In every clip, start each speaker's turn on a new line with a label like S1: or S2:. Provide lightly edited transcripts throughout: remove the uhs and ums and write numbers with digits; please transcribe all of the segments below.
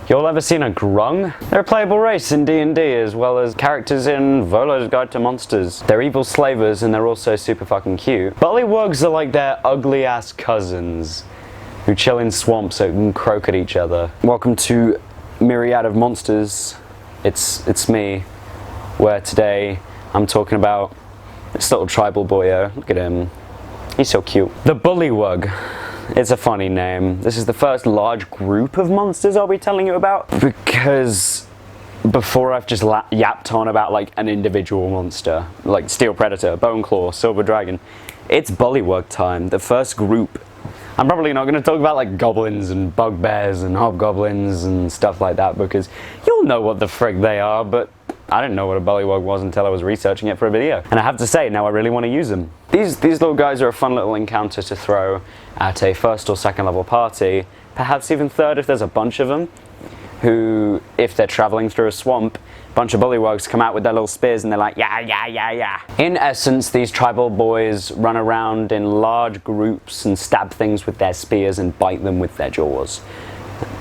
S1: Y'all ever seen a grung? They're a playable race in D&D as well as characters in Volo's Guide to Monsters. They're evil slavers and they're also super fucking cute. Bullywugs are like their ugly ass cousins who chill in swamps and croak at each other. Welcome to Myriad of Monsters. It's me, where today I'm talking about this little tribal boyo. Look at him. He's so cute. The Bullywug. It's a funny name. This is the first large group of monsters I'll be telling you about, because before I've just yapped on about like an individual monster, like Steel Predator, Bone Claw, Silver Dragon. It's Bullywug time, the first group. I'm probably not going to talk about like goblins and bugbears and hobgoblins and stuff like that, because you'll know what the frig they are, but I didn't know what a Bullywug was until I was researching it for a video. And I have to say, now I really want to use them. These little guys are a fun little encounter to throw at a first or second level party, perhaps even third if there's a bunch of them, who, if they're traveling through a swamp, a bunch of Bullywugs come out with their little spears and they're like, yeah, yeah, yeah, yeah. In essence, these tribal boys run around in large groups and stab things with their spears and bite them with their jaws.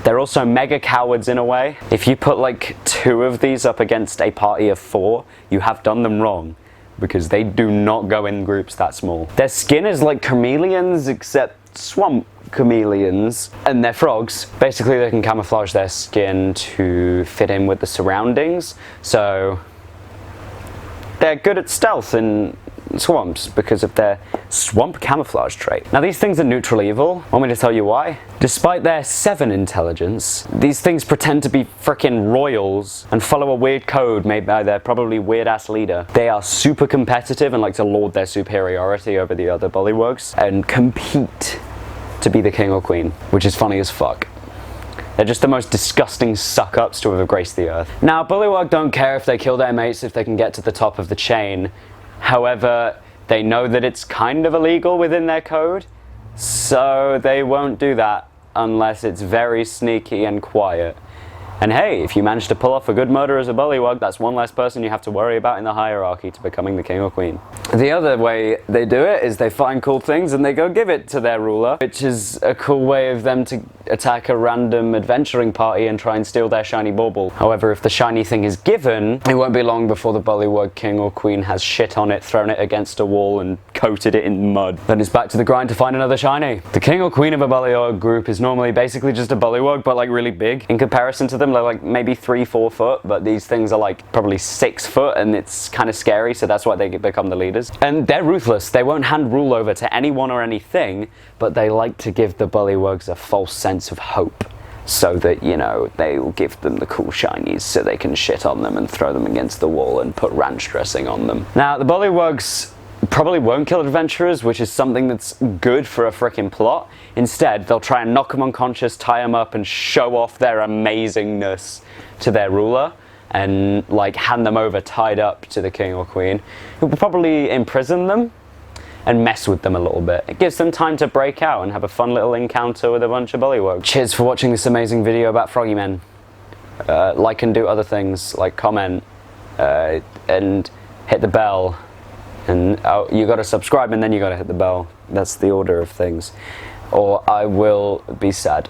S1: They're also mega cowards in a way. If you put like 2 of these up against a party of 4, you have done them wrong, because they do not go in groups that small. Their skin is like chameleons, except swamp chameleons, and they're frogs. Basically, they can camouflage their skin to fit in with the surroundings, so they're good at stealth in swamps because of their swamp camouflage trait. Now, these things are neutral evil. Want me to tell you why? Despite their 7 intelligence, these things pretend to be frickin' royals and follow a weird code made by their probably weird-ass leader. They are super competitive and like to lord their superiority over the other Bullywugs and compete to be the king or queen, which is funny as fuck. They're just the most disgusting suck-ups to have graced the earth. Now, Bullywug don't care if they kill their mates if they can get to the top of the chain. However, they know that it's kind of illegal within their code, so they won't do that unless it's very sneaky and quiet. And hey, if you manage to pull off a good murder as a Bullywug, that's one less person you have to worry about in the hierarchy to becoming the king or queen. The other way they do it is they find cool things and they go give it to their ruler, which is a cool way of them to attack a random adventuring party and try and steal their shiny bauble. However, if the shiny thing is given, it won't be long before the Bullywug king or queen has shit on it, thrown it against a wall and coated it in mud. Then it's back to the grind to find another shiny. The king or queen of a Bullywug group is normally basically just a Bullywug, but like really big. In comparison to them, they're like maybe 3-4 foot, but these things are like probably 6 foot, and it's kind of scary, so that's why they become the leaders. And they're ruthless. They won't hand rule over to anyone or anything, but they like to give the Bullywugs a false sense of hope, so that, you know, they will give them the cool shinies so they can shit on them and throw them against the wall and put ranch dressing on them. Now, the Bullywugs probably won't kill adventurers, which is something that's good for a frickin' plot. Instead, they'll try and knock them unconscious, tie them up, and show off their amazingness to their ruler, and like hand them over tied up to the king or queen, who will probably imprison them and mess with them a little bit. It gives them time to break out and have a fun little encounter with a bunch of Bullywugs. Cheers for watching this amazing video about froggy men. Like and do other things, like comment, and hit the bell. And you gotta subscribe and then you gotta hit the bell. That's the order of things. Or I will be sad.